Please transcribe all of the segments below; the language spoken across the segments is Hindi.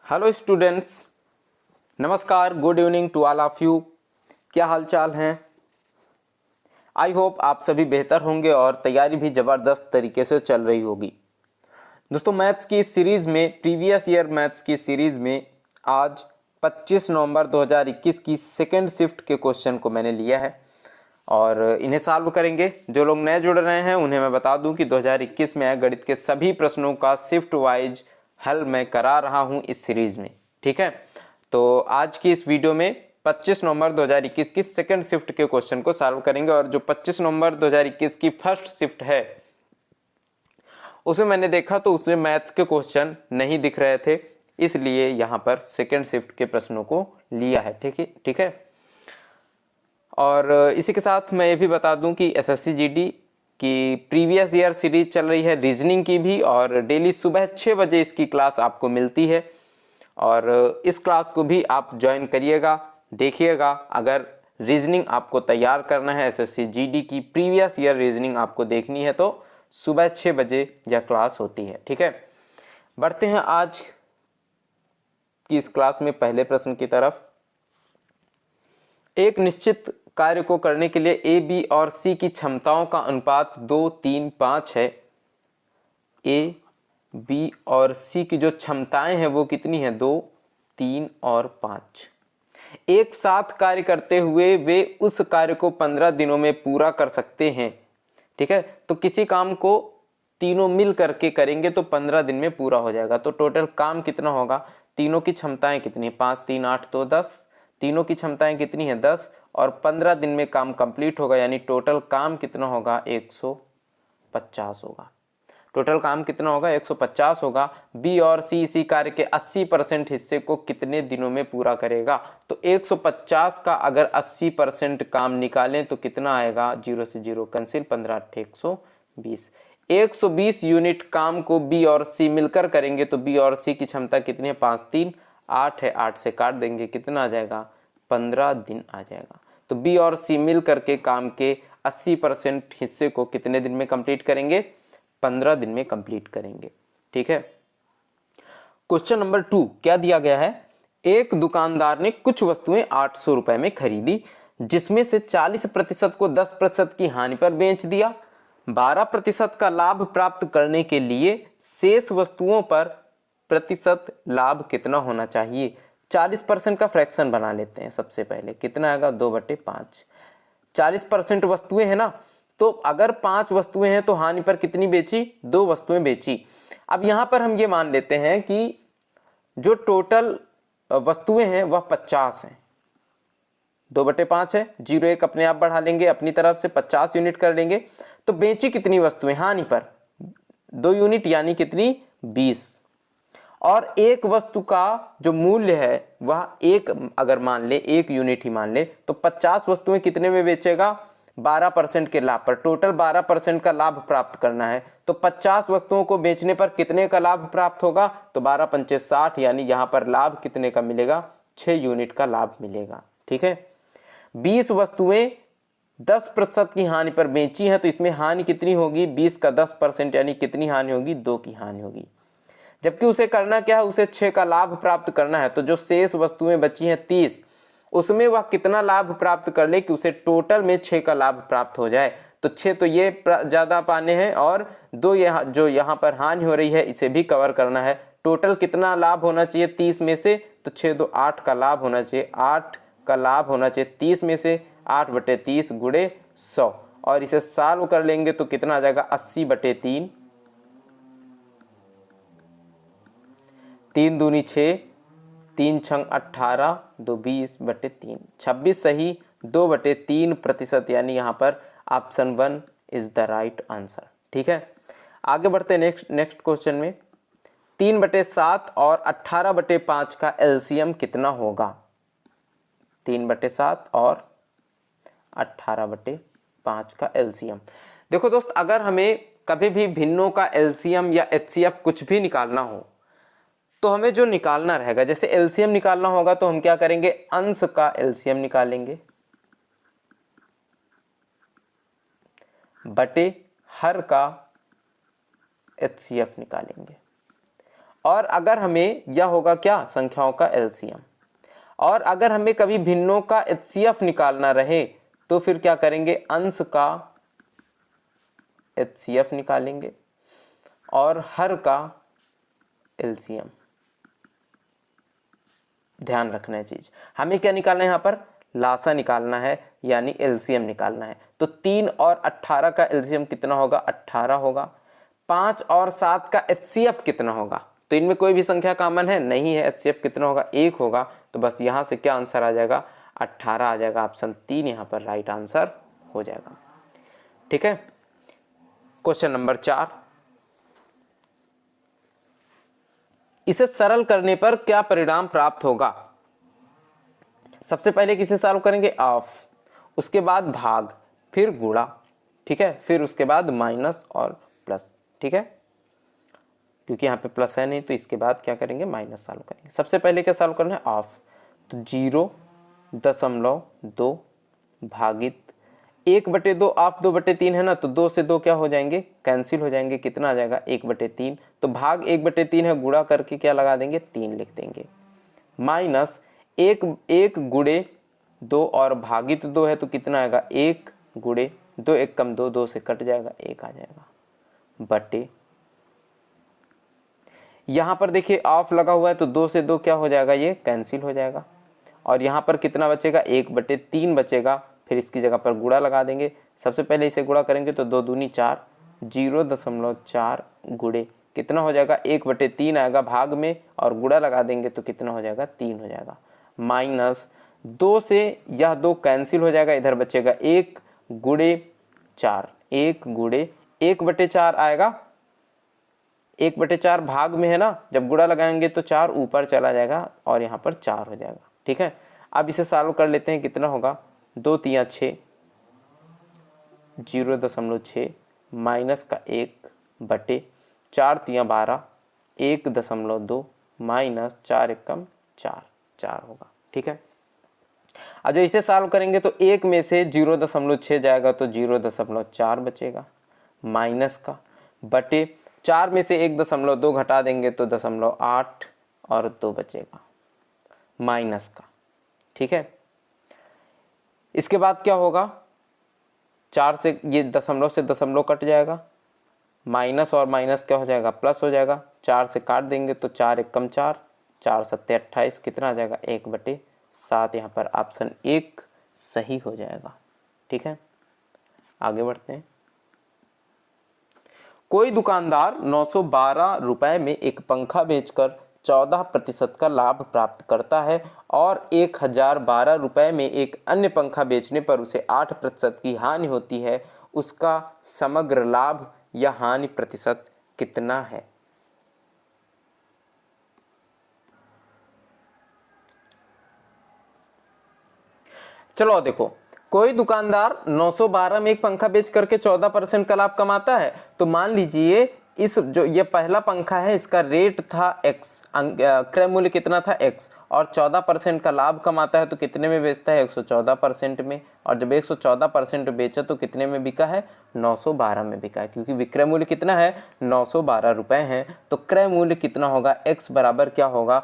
हेलो स्टूडेंट्स, नमस्कार, good evening to all of you. क्या हाल चाल हैं? आई होप आप सभी बेहतर होंगे और तैयारी भी ज़बरदस्त तरीके से चल रही होगी। दोस्तों, मैथ्स की इस सीरीज़ में, प्रीवियस ईयर मैथ्स की सीरीज़ में आज 25 नवंबर 2021 की सेकेंड शिफ्ट के क्वेश्चन को मैंने लिया है और इन्हें सॉल्व करेंगे। जो लोग नए जुड़ रहे हैं उन्हें मैं बता दूं कि 2021 में आए गणित के सभी प्रश्नों का शिफ्ट वाइज हल मैं करा रहा हूं इस सीरीज़ में। ठीक है, तो आज की इस वीडियो में 25 नवंबर 2021 की सेकंड शिफ्ट के क्वेश्चन को सॉल्व करेंगे और जो 25 नवंबर 2021 की फर्स्ट शिफ्ट है उसमें मैंने देखा तो उसमें मैथ्स के क्वेश्चन नहीं दिख रहे थे, इसलिए यहाँ पर सेकंड शिफ्ट के प्रश्नों को लिया है। ठीक है। और इसी के साथ मैं ये भी बता दूं कि एसएससी जीडी की प्रीवियस ईयर सीरीज चल रही है रीजनिंग की भी, और डेली सुबह 6 बजे इसकी क्लास आपको मिलती है और इस क्लास को भी आप ज्वाइन करिएगा, देखिएगा। अगर रीजनिंग आपको तैयार करना है, एसएससी जीडी की प्रीवियस ईयर रीजनिंग आपको देखनी है तो सुबह 6 बजे यह क्लास होती है। ठीक है, बढ़ते हैं आज की इस क्लास में पहले प्रश्न की तरफ। एक निश्चित कार्य को करने के लिए ए, बी और सी की क्षमताओं का अनुपात 2, 3, 5 है। ए, बी और सी की जो क्षमताएं हैं वो कितनी है? 2, 3 और 5। एक साथ कार्य करते हुए वे उस कार्य को 15 दिनों में पूरा कर सकते हैं। ठीक है, तो किसी काम को तीनों मिल करके करेंगे तो 15 दिन में पूरा हो जाएगा। तो टोटल काम कितना होगा? तीनों की क्षमताएं कितनी? 5, 3, 8 तो 10। तीनों की क्षमताएं कितनी है? 10। और 15 दिन में काम कंप्लीट होगा, यानी टोटल काम कितना होगा? 150 होगा। टोटल काम कितना होगा? 150 होगा। बी और सी इसी कार्य के 80% हिस्से को कितने दिनों में पूरा करेगा? तो 150 का अगर 80% काम निकालें तो कितना आएगा? 0 से 0 कैंसिल, 15 8 120। 120 यूनिट काम को बी और सी मिलकर करेंगे तो बी और सी की क्षमता कितनी है? 5, 3, 8 है, 8 से काट देंगे, कितना आ जाएगा? 15 दिन आ जाएगा। तो बी और सी मिल करके काम के 80% हिस्से को कितने दिन में कंप्लीट करेंगे? 15 दिन में कंप्लीट करेंगे। ठीक है। क्वेश्चन नंबर 2 क्या दिया गया है? एक दुकानदार ने कुछ वस्तुएं 800 रुपए में खरीदी, जिसमें से 40% को 10% की हानि पर बेच दिया। 12% का लाभ प्राप्त करने के लिए शेष वस्तुओं पर प्रतिशत लाभ कितना होना चाहिए? 40% का फ्रैक्शन बना लेते हैं। सबसे पहले कितना आएगा? 2/5। 40% वस्तुएं है ना, तो अगर 5 वस्तुएं हैं तो हानि पर कितनी बेची? 2 वस्तुएं बेची। अब यहां पर हम ये मान लेते हैं कि जो टोटल वस्तुएं हैं वह 50 हैं। 2/5 है, 0 1 अपने आप बढ़ा लेंगे, अपनी तरफ से 50 यूनिट कर लेंगे। तो बेची कितनी वस्तुएं? हानि पर 2 यूनिट, यानी कितनी? 20। और एक वस्तु का जो मूल्य है वह एक, अगर मान ले 1 यूनिट ही मान ले, तो 50 वस्तुएं कितने में बेचेगा? 12% के लाभ पर। टोटल 12% का लाभ प्राप्त करना है, तो 50 वस्तुओं को बेचने पर कितने का लाभ प्राप्त होगा? तो 12 पंचे 60, यानी यहां पर लाभ कितने का मिलेगा? 6 यूनिट का लाभ मिलेगा। ठीक है। 20 वस्तुएं 10% की हानि पर बेची है, तो इसमें हानि कितनी होगी? 20 का 10%, यानी कितनी हानि होगी? 2 की हानि होगी। जबकि उसे करना क्या है? उसे 6 का लाभ प्राप्त करना है। तो जो शेष वस्तुएं बची हैं 30, उसमें वह कितना लाभ प्राप्त कर ले कि उसे टोटल में 6 का लाभ प्राप्त हो जाए? तो 6 तो ये ज्यादा पाने हैं और 2 जो यहाँ पर हानि हो रही है इसे भी कवर करना है। टोटल कितना लाभ होना चाहिए 30 में से? तो 6 2 8 का लाभ होना चाहिए। 8 का लाभ होना चाहिए 30 में से। 8/30 गुणे 100, और इसे सॉल्व कर लेंगे तो कितना आ जाएगा? 80/3। 3 दूनी 6, 3 छंग 18, 2 20/3, 26 सही, 2/3%, यानी यहाँ पर option 1 is the right answer. ठीक है, आगे बढ़ते हैं नेक्स्ट क्वेश्चन में। 3/7 और 18/5 का एलसीएम कितना होगा? 3/7 और 18/5 का एलसीएम। देखो दोस्त, अगर हमें कभी भी भिन्नों का एलसीएम या एचसीएफ कुछ भी निकालना हो तो हमें जो निकालना रहेगा, जैसे एलसीएम निकालना होगा तो हम क्या करेंगे? अंश का एलसीएम निकालेंगे बटे हर का एचसीएफ निकालेंगे। और अगर हमें यह होगा क्या, संख्याओं का एलसीएम। और अगर हमें कभी भिन्नों का एचसीएफ निकालना रहे तो फिर क्या करेंगे, अंश का एचसीएफ निकालेंगे और हर का एलसीएम। ध्यान रखना है चीज, हमें क्या निकालना है, यहाँ पर लासा निकालना है यानी एलसीएम निकालना है। तो 3 और 18 का एलसीएम कितना होगा, 18 होगा। 5 और 7 का एचसीएफ कितना होगा, तो इनमें कोई भी संख्या कॉमन है नहीं है, एचसीएफ कितना होगा, 1 होगा। तो बस यहाँ से क्या आंसर आ जाएगा, 18 आ जाएगा। ऑप्शन 3 यहाँ पर राइट आंसर हो जाएगा। ठीक है, क्वेश्चन नंबर 4, इसे सरल करने पर क्या परिणाम प्राप्त होगा। सबसे पहले किसे सॉल्व करेंगे, ऑफ, उसके बाद भाग, फिर गुणा, ठीक है, फिर उसके बाद माइनस और प्लस। ठीक है, क्योंकि यहाँ पे प्लस है नहीं तो इसके बाद क्या करेंगे, माइनस सॉल्व करेंगे। सबसे पहले क्या सॉल्व करना है, ऑफ, तो 0.2 भागित 1/2, ऑफ 2/3 है ना, तो 2 से 2 क्या हो जाएंगे, कैंसिल हो जाएंगे। कितना आ जाएगा, 1/3। तो भाग 1/3 है, गुणा करके क्या लगा देंगे, 3 लिख देंगे। माइनस 1 गुणे 2 और भागित 2 है तो कितना आएगा, 1 गुणे 2, 1 कम 2, 2 से कट जाएगा, 1 आ जाएगा, बटे यहाँ पर देखिए ऑफ लगा हुआ है तो 2 से 2 क्या हो जाएगा, ये कैंसिल हो जाएगा। और यहाँ पर कितना बचेगा, 1/3 बचेगा। फिर इसकी जगह पर गुणा लगा देंगे। सबसे पहले इसे गुणा करेंगे तो 2 दूनी 4, 0.4 गुणे कितना हो जाएगा, 1/3 आएगा भाग में, और गुणा लगा देंगे तो कितना हो जाएगा, 3 हो जाएगा। माइनस 2 से यह 2 कैंसिल हो जाएगा, इधर बचेगा 1 गुणे 4, 1 गुणे 1/4 आएगा। 1/4 भाग में है ना, जब गुणा लगाएंगे तो 4 ऊपर चला जाएगा और यहाँ पर 4 हो जाएगा। ठीक है, अब इसे सॉल्व कर लेते हैं। कितना होगा, 2 तिया 6, 0.6 माइनस का 1 बटे 4 तिया 12, 1.2 माइनस 4 एकम 4, 4 होगा। ठीक है, अब जो इसे सॉल्व करेंगे तो 1 में से 0.6 जाएगा तो 0.4 बचेगा, माइनस का, बटे 4 में से 1.2 घटा देंगे तो 0.8 और 2 बचेगा, माइनस का। ठीक है, इसके बाद क्या होगा, 4 से ये दशमलव से दशमलव कट जाएगा, माइनस और माइनस क्या हो जाएगा, प्लस हो जाएगा। 4 से काट देंगे तो 4 एकम 4, 4 सत्ते 28, कितना आ जाएगा, 1/7। यहाँ पर ऑप्शन 1 सही हो जाएगा। ठीक है, आगे बढ़ते हैं। कोई दुकानदार 912 रुपए में एक पंखा बेचकर 14% का लाभ प्राप्त करता है और 1012 रुपए में एक अन्य पंखा बेचने पर उसे 8% की हानि होती है। उसका समग्र लाभ या हानि प्रतिशत कितना है। चलो देखो, कोई दुकानदार 912 में एक पंखा बेच करके 14% का लाभ कमाता है। तो मान लीजिए इस जो ये पहला पंखा है इसका रेट था x, क्रय मूल्य कितना था x, और 14% का लाभ कमाता है तो कितने में बेचता है, 114% में। और जब 114% बेचा तो कितने में बिका है, 912 में बिका है, क्योंकि विक्रय मूल्य कितना है, 912 रुपए है। तो क्रय मूल्य कितना होगा, x बराबर क्या होगा,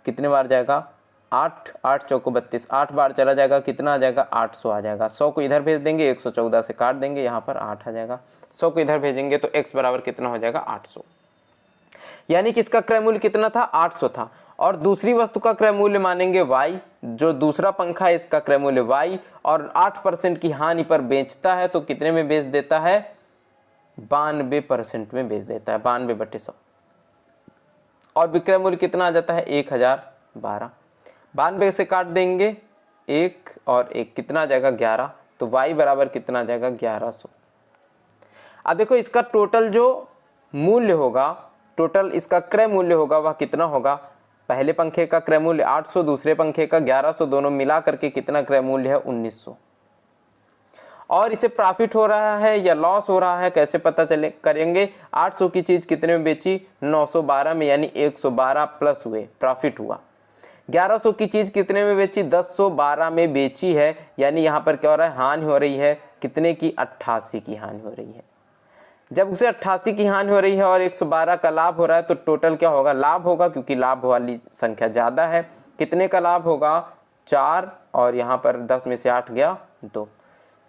कितने बार जाएगा, 8, 8 चौको 32, 8 बार चला जाएगा, कितना आ जाएगा, 800 आ जाएगा। 100 को इधर भेज देंगे, 114 से काट देंगे, यहाँ पर 8 आ जाएगा। 100 को इधर भेजेंगे तो x बराबर कितना हो जाएगा, 800। यानी कि इसका क्रय मूल्य कितना था, 800 था। और दूसरी वस्तु का क्रय मूल्य मानेंगे y, जो दूसरा पंखा है इसका क्रय मूल्य y, और 8% की हानि पर बेचता है तो कितने में बेच देता है, 92% में बेच देता है, 92/100। और विक्रय मूल्य कितना आ जाता है, 1012। 92 से काट देंगे 1 और 1, कितना आ जाएगा, 11। तो y बराबर कितना आ जाएगा, 1100। अब देखो इसका टोटल जो मूल्य होगा, टोटल इसका क्रय मूल्य होगा वह कितना होगा, पहले पंखे का क्रय मूल्य 800, दूसरे पंखे का 1100, दोनों मिला करके कितना क्रय मूल्य है, 1900। और इसे प्रॉफिट हो रहा है या लॉस हो रहा है, कैसे पता चले करेंगे, 800 की चीज कितने में बेची, 912 में, यानी 112 प्लस हुए, प्रॉफिट हुआ। 1100 की चीज कितने में बेची, 1012 में बेची है, यानी यहाँ पर क्या हो रहा है, हानि हो रही है, कितने की, 88 की हानि हो रही है। जब उसे 88 की हानि हो रही है और 112 का लाभ हो रहा है तो टोटल क्या होगा, लाभ होगा, क्योंकि लाभ वाली संख्या ज़्यादा है। कितने का लाभ होगा, 4, और यहाँ पर 10 में से 8 गया 2।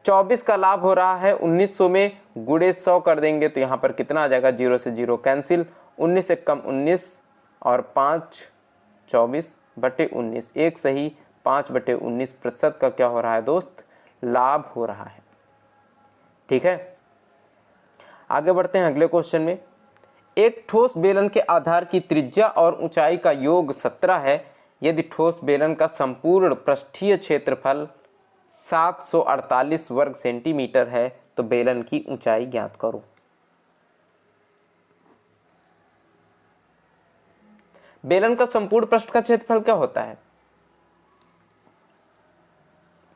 24 का लाभ हो रहा है, 1900 में गुणे 100 कर देंगे तो यहाँ पर कितना आ जाएगा, 0 से 0 कैंसिल, 19 से कम 19 और 5 24/19, एक सही 5/19% का क्या हो रहा है दोस्त, लाभ हो रहा है। ठीक है, आगे बढ़ते हैं अगले क्वेश्चन में। एक ठोस बेलन के आधार की त्रिज्या और ऊंचाई का योग 17 है। यदि ठोस बेलन का संपूर्ण पृष्ठीय क्षेत्रफल 748 वर्ग सेंटीमीटर है तो बेलन की ऊंचाई ज्ञात करो। बेलन का संपूर्ण पृष्ठ का क्षेत्रफल क्या होता है,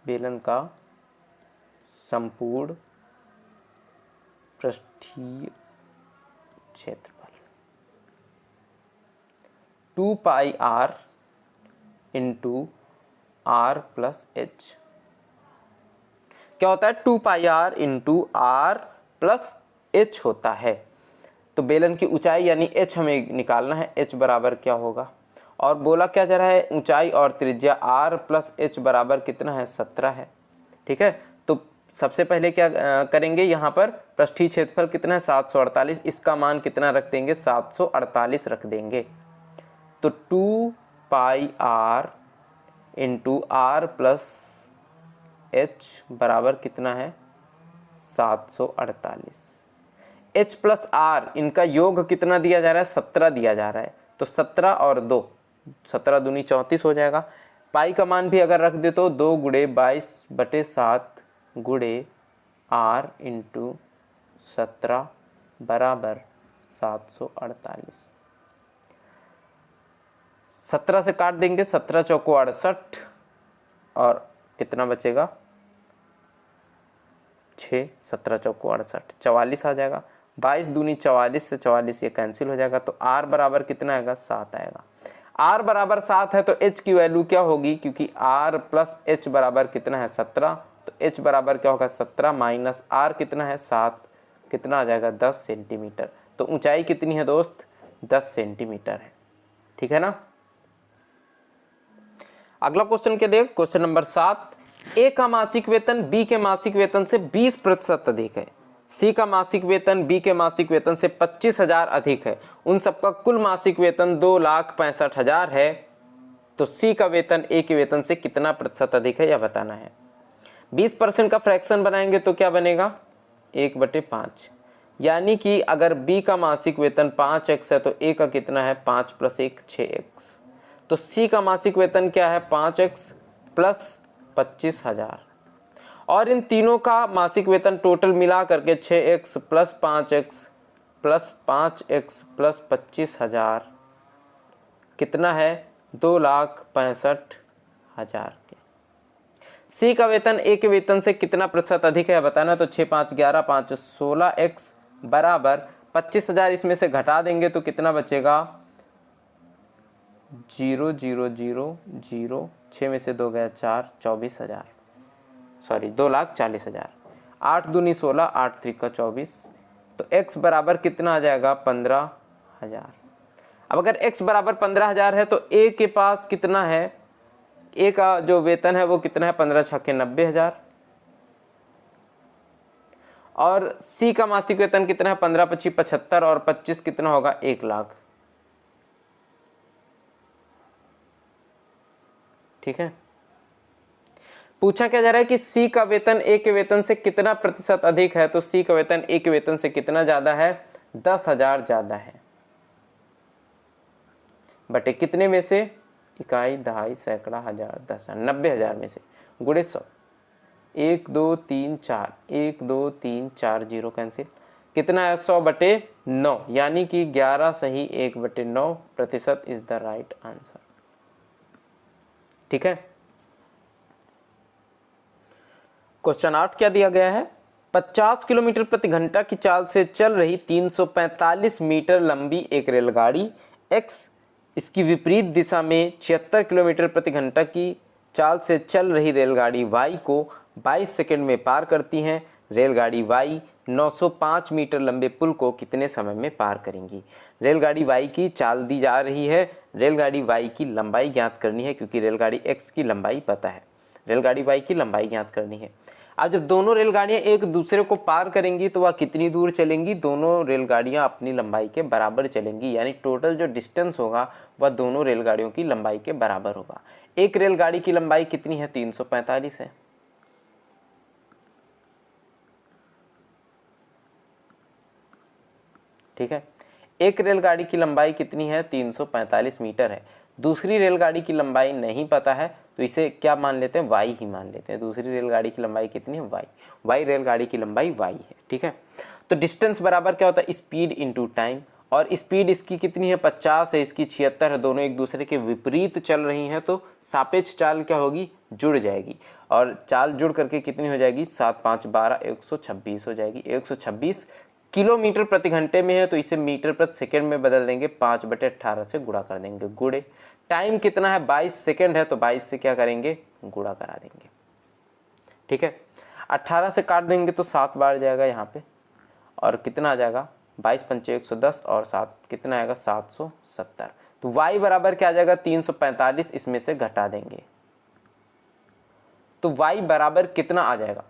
बेलन का संपूर्ण पृष्ठीय क्षेत्रफल 2πr into are plus H. क्या होता है, 2πr into are plus H होता है। तो बेलन की ऊंचाई यानी एच हमें निकालना है, एच बराबर क्या होगा, और बोला क्या जा रहा है, ऊंचाई और त्रिज्या आर प्लस एच बराबर कितना है, 17 है। ठीक है, तो सबसे पहले क्या करेंगे, यहाँ पर पृष्ठीय क्षेत्रफल कितना है, 748, इसका मान कितना रख देंगे, 748 रख देंगे। तो 2πr into are plus H बराबर कितना है, 748। एच प्लस आर इनका योग कितना दिया जा रहा है, 17 दिया जा रहा है। तो 17 और 2, 17 दूनी 34 हो जाएगा। पाई का मान भी अगर रख दे तो 2 गुणे 22/7 गुणे आर इंटू 17 बराबर 748। 17 से काट देंगे, 17 चौको 68 और कितना बचेगा, 6, 17 चौको 68, 44 आ जाएगा। 22 दूनी 44 से 44 ये कैंसिल हो जाएगा। तो r बराबर कितना आएगा, 7 आएगा। r बराबर 7 है तो h की वैल्यू क्या होगी, क्योंकि r प्लस h बराबर कितना है, 17, तो h बराबर क्या होगा, 17 माइनस r कितना है, 7, कितना आ जाएगा, 10 सेंटीमीटर। तो ऊंचाई कितनी है दोस्त, 10 सेंटीमीटर है। ठीक है ना। अगला क्वेश्चन क्या देख, क्वेश्चन नंबर 7। ए का मासिक वेतन बी के मासिक वेतन से 20% अधिक है। सी का मासिक वेतन बी के मासिक वेतन से 25,000 अधिक है। उन सबका कुल मासिक वेतन 2,65,000 है। तो सी का वेतन ए के वेतन से कितना प्रतिशत अधिक है यह बताना है। 20% का फ्रैक्शन बनाएंगे तो क्या बनेगा, 1/5, यानी कि अगर बी का मासिक वेतन 5x है तो ए का कितना है, 5 + 1 6x। तो सी का मासिक वेतन क्या है, 5x प्लस 25,000, और इन तीनों का मासिक वेतन टोटल मिला करके 6x plus 5x plus 5x plus 25,000 कितना है, 2,65,000 के। सी का वेतन ए के वेतन से कितना प्रतिशत अधिक है बताना। तो 6 5 11 5 16x बराबर 25,000, इसमें से घटा देंगे तो कितना बचेगा, 0 0 0 0, 6 में से 2 गया 4, 24,000, सॉरी 2,40,000। 8 दूनी 16, 8 त्रिका 24, तो x बराबर कितना आ जाएगा, 15,000। अब अगर x बराबर 15,000 है तो a के पास कितना है, a का जो वेतन है वो कितना है, 15 छक्के 90,000, और c का मासिक वेतन कितना है, 15 25 75 और 25 कितना होगा, 1 लाख। ठीक है, पूछा क्या जा रहा है कि सी का वेतन ए के वेतन से कितना प्रतिशत अधिक है। तो सी का वेतन ए के वेतन से कितना ज्यादा है, 10,000 ज्यादा है, बटे कितने में से, इकाई दहाई सैकड़ा हजार 10,000, 90,000 में से गुणे 100, 1 2 3 4, 1 2 3 4 0 कैंसिल, कितना है, 100/9, यानी कि 11 सही 1/9% इज द राइट आंसर। ठीक है, क्वेश्चन 8 क्या दिया गया है, 50 किलोमीटर प्रति घंटा की चाल से चल रही 345 मीटर लंबी एक रेलगाड़ी x इसकी विपरीत दिशा में 76 किलोमीटर प्रति घंटा की चाल से चल रही रेलगाड़ी y को 22 सेकंड में पार करती है। रेलगाड़ी y 905 मीटर लंबे पुल को कितने समय में पार करेंगी। रेलगाड़ी वाई की चाल दी जा रही है, रेलगाड़ी वाई की लंबाई ज्ञात करनी है, क्योंकि रेलगाड़ी एक्स की लंबाई पता है, रेलगाड़ी वाई की लंबाई ज्ञात करनी है। अब जब दोनों रेलगाड़ियां एक दूसरे को पार करेंगी तो वह कितनी दूर चलेंगी, दोनों रेलगाड़ियां अपनी लंबाई के बराबर चलेंगी, यानी टोटल जो डिस्टेंस होगा वह दोनों रेलगाड़ियों की लंबाई के बराबर होगा। एक रेलगाड़ी की लंबाई कितनी है, 345 है। ठीक है, एक रेलगाड़ी की लंबाई कितनी है, 345 मीटर है। दूसरी रेलगाड़ी की लंबाई नहीं पता है तो इसे क्या मान लेते हैं, वाई ही मान लेते हैं। दूसरी रेलगाड़ी की लंबाई कितनी है, वाई, वाई रेलगाड़ी की लंबाई वाई है। ठीक है, तो डिस्टेंस बराबर क्या होता है, स्पीड इनटू टाइम, और स्पीड इसकी कितनी है, 50 है, इसकी 76 है, दोनों एक दूसरे के विपरीत चल रही हैं, तो सापेक्ष चाल क्या होगी, जुड़ जाएगी, और चाल जुड़ करके कितनी हो जाएगी, 7 5 12 126 हो जाएगी। 126 किलोमीटर प्रति घंटे में है तो इसे मीटर प्रति सेकंड में बदल देंगे, 5/18 से गुणा कर देंगे, गुणे टाइम कितना है, 22 सेकंड है, तो 22 से क्या करेंगे, गुणा करा देंगे। ठीक है, 18 से काट देंगे तो 7 बार जाएगा यहाँ पे, और कितना आ जाएगा, 22 पंचे 110 और 7 कितना आएगा, 770। तो y बराबर क्या आ जाएगा, 345, इसमें से घटा देंगे तो y बराबर कितना आ जाएगा,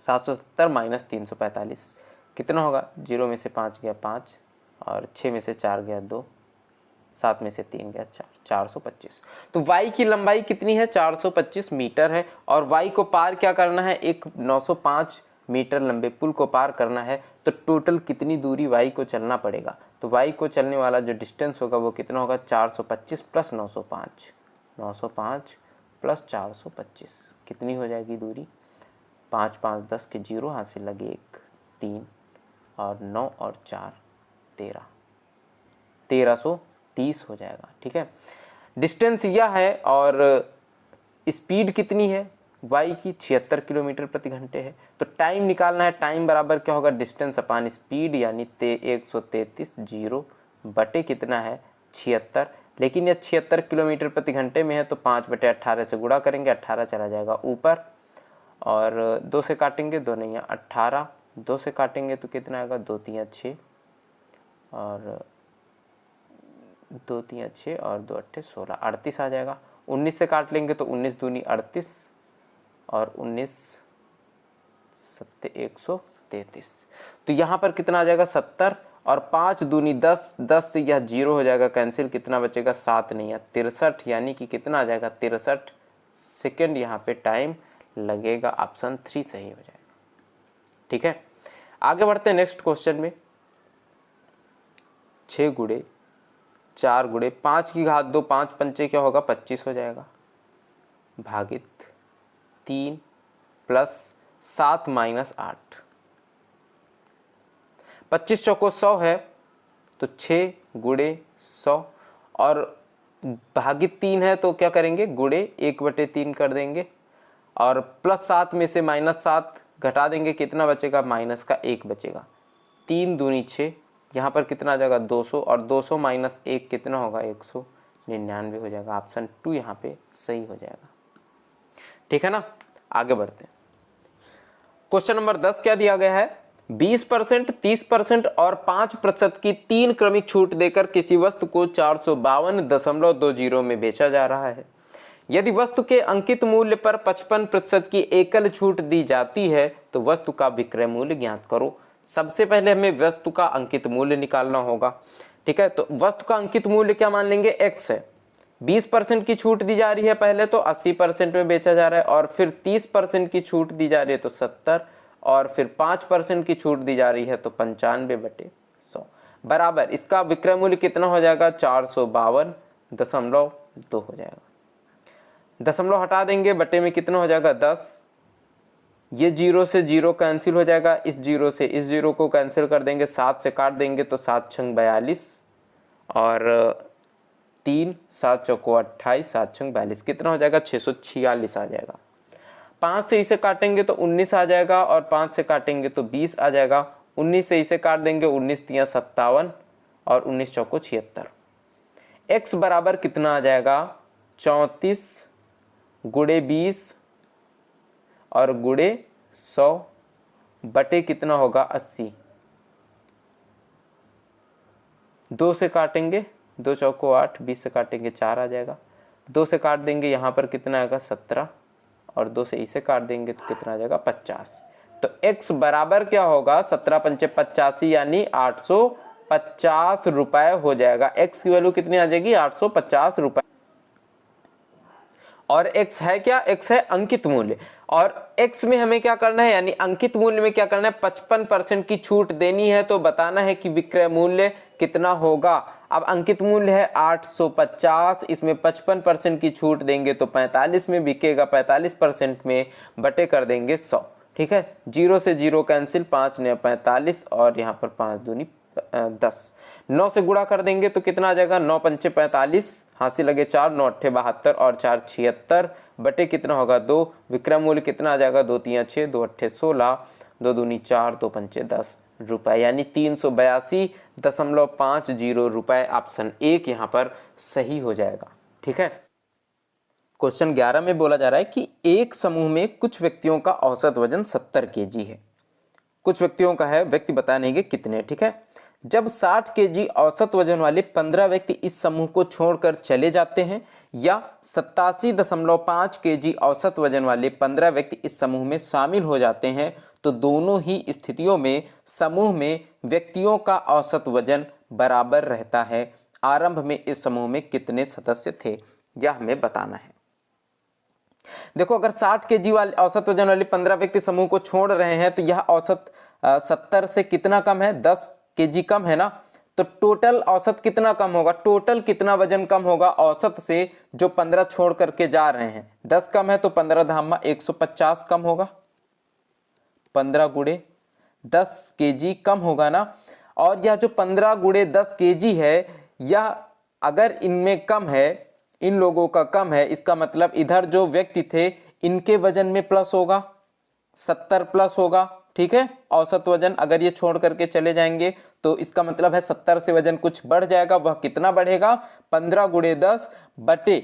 770 माइनस 345 कितना होगा, 0 में से 5 गया 5, और 6 में से 4 गया 2, 7 में से 3 गया 4, 425। तो y की लंबाई कितनी है, 425 मीटर है, और y को पार क्या करना है, एक 905 मीटर लंबे पुल को पार करना है, तो टोटल कितनी दूरी y को चलना पड़ेगा। तो y को चलने वाला जो डिस्टेंस होगा वो कितना होगा, 425 प्लस 905, 905 प्लस 425 कितनी हो जाएगी दूरी, 5 5 10 के 0 हाथ से लगे 1 3 और 9 और 4 13, 1330 हो जाएगा। ठीक है, डिस्टेंस यह है, और स्पीड कितनी है y की, 76 किलोमीटर प्रति घंटे है। तो टाइम निकालना है, टाइम बराबर क्या होगा, डिस्टेंस अपान स्पीड, यानी 133 0 बटे कितना है, 76, लेकिन यह 76 किलोमीटर प्रति घंटे में है तो 5/18 से गुणा करेंगे, 18 चला जाएगा ऊपर, और 2 से काटेंगे, 2 नहीं 18, 2 से काटेंगे तो कितना आएगा, 2 3 6, और 2 3 6 और 2 8 16, 38 आ जाएगा। 19 से काट लेंगे तो 19 दूनी 38, और 19 7 133, तो यहाँ पर कितना आ जाएगा, 70, और 5 दूनी 10, 10 से यह 0 हो जाएगा कैंसिल, कितना बचेगा, 7 नहीं है 63, यानी कि कितना आ जाएगा, 63 सेकेंड यहाँ पे टाइम लगेगा। ऑप्शन 3 सही हो जाएगा। ठीक है, आगे बढ़ते हैं नेक्स्ट क्वेश्चन में। 6 गुणे 4 गुणे 5 की घात 2, 5 पंचे क्या होगा, 25 हो जाएगा, भागित 3 प्लस 7 माइनस 8, 25 चौको 100 है, तो 6 गुणे 100, और भागित 3 है तो क्या करेंगे, गुणे 1/3 कर देंगे, और प्लस 7 में से माइनस 7 घटा देंगे, कितना बचेगा, माइनस का 1 बचेगा, 3 दूनी 6, यहाँ पर कितना आ जाएगा, 200, और 200 माइनस 1 कितना होगा, 199 हो जाएगा। ऑप्शन 2 यहाँ पे सही हो जाएगा। ठीक है ना, आगे बढ़ते हैं। क्वेश्चन नंबर 10 क्या दिया गया है, 20%, 30% और 5% की 3 क्रमिक छूट देकर किसी वस्तु को 452.20 में बेचा जा रहा है। यदि वस्तु के अंकित मूल्य पर 55% की एकल छूट दी जाती है तो वस्तु का विक्रय मूल्य ज्ञात करो। सबसे पहले हमें वस्तु का अंकित मूल्य निकालना होगा। ठीक है, तो वस्तु का अंकित मूल्य क्या मान लेंगे, x है। 20% की छूट दी जा रही है पहले, तो 80% में बेचा जा रहा है, और फिर 30% की छूट दी जा रही है तो 70, और फिर 5% की छूट दी जा रही है तो 95/100 बराबर इसका विक्रय मूल्य कितना हो जाएगा, 452.2 हो जाएगा। दशमलव हटा देंगे, बटे में कितना हो जाएगा, 10, ये 0 से 0 कैंसिल हो जाएगा, इस 0 से इस 0 को कैंसिल कर देंगे, 7 से काट देंगे तो 7 छंग 42, और 3 7 चौको 28, 7 छंग 42 कितना हो जाएगा, 646 आ जाएगा। 5 से इसे काटेंगे तो 19 आ जाएगा, और 5 से काटेंगे तो 20 आ जाएगा। 19 से इसे काट देंगे, 19 तिया 57, और 19 चौको 76। x बराबर कितना आ जाएगा, 34 गुणे 20 और गुणे 100 बटे कितना होगा 80। 2 से काटेंगे, 2 चौको 8, 20 से काटेंगे 4 आ जाएगा। 2 से काट देंगे यहाँ पर कितना आएगा 17, और 2 से इसे काट देंगे तो कितना आ जाएगा 50। तो x बराबर क्या होगा 17 पंचे 85 यानी 850 रुपए हो जाएगा। x की वैल्यू कितनी आ जाएगी 850 रुपए। और x है क्या, x है अंकित मूल्य, और x में हमें क्या करना है, यानी अंकित मूल्य में क्या करना है 55% की छूट देनी है। तो बताना है कि विक्रय मूल्य कितना होगा। अब अंकित मूल्य है 850, इसमें 55% की छूट देंगे तो 45 में बिकेगा, 45% में बटे कर देंगे 100। ठीक है, 0 से 0 कैंसिल, 5 ने 45 और यहाँ पर 5 दूनी 10। 9 से गुणा कर देंगे तो कितना आ जाएगा 9 पंचे 45, हासिल लगे 4, 9 अट्ठे 72 और 4 76 बटे कितना होगा 2। विक्रय मूल्य कितना आ जाएगा 2 3 6, 2 अट्ठे 16, 2 दूनी 4, 2 पंचे 10 रुपए, यानी 382.50 रुपए। ऑप्शन 1 यहाँ पर सही हो जाएगा। ठीक है, क्वेश्चन 11 में बोला जा रहा है कि एक समूह में कुछ व्यक्तियों का औसत वजन 70 केजी है। कुछ व्यक्तियों का है, व्यक्ति बताएंगे कितने। ठीक है, जब 60 केजी औसत वजन वाले 15 व्यक्ति इस समूह को छोड़कर चले जाते हैं या 87.5 केजी औसत वजन वाले 15 व्यक्ति इस समूह में शामिल हो जाते हैं, तो दोनों ही स्थितियों में समूह में व्यक्तियों का औसत वजन बराबर रहता है। आरंभ में इस समूह में कितने सदस्य थे, यह हमें बताना है। देखो, अगर 60 केजी वाले औसत वजन वाले 15 व्यक्ति समूह को छोड़ रहे हैं तो यह औसत 70 से कितना कम है, 10 केजी कम है ना। तो टोटल औसत कितना कम होगा, टोटल कितना वजन कम होगा औसत से, जो 15 छोड़ करके जा रहे हैं। 10 कम है तो 15 धामा 150 कम होगा, 15 गुणे 10 केजी कम होगा ना। और यह जो 15 गुणे 10 केजी है, यह अगर इनमें कम है, इन लोगों का कम है, इसका मतलब इधर जो व्यक्ति थे इनके वजन में प्लस होगा, 70 प्लस होगा। ठीक है, औसत वजन अगर ये छोड़ करके चले जाएंगे तो इसका मतलब है 70 से वजन कुछ बढ़ जाएगा। वह कितना बढ़ेगा, 15 गुणे 10 बटे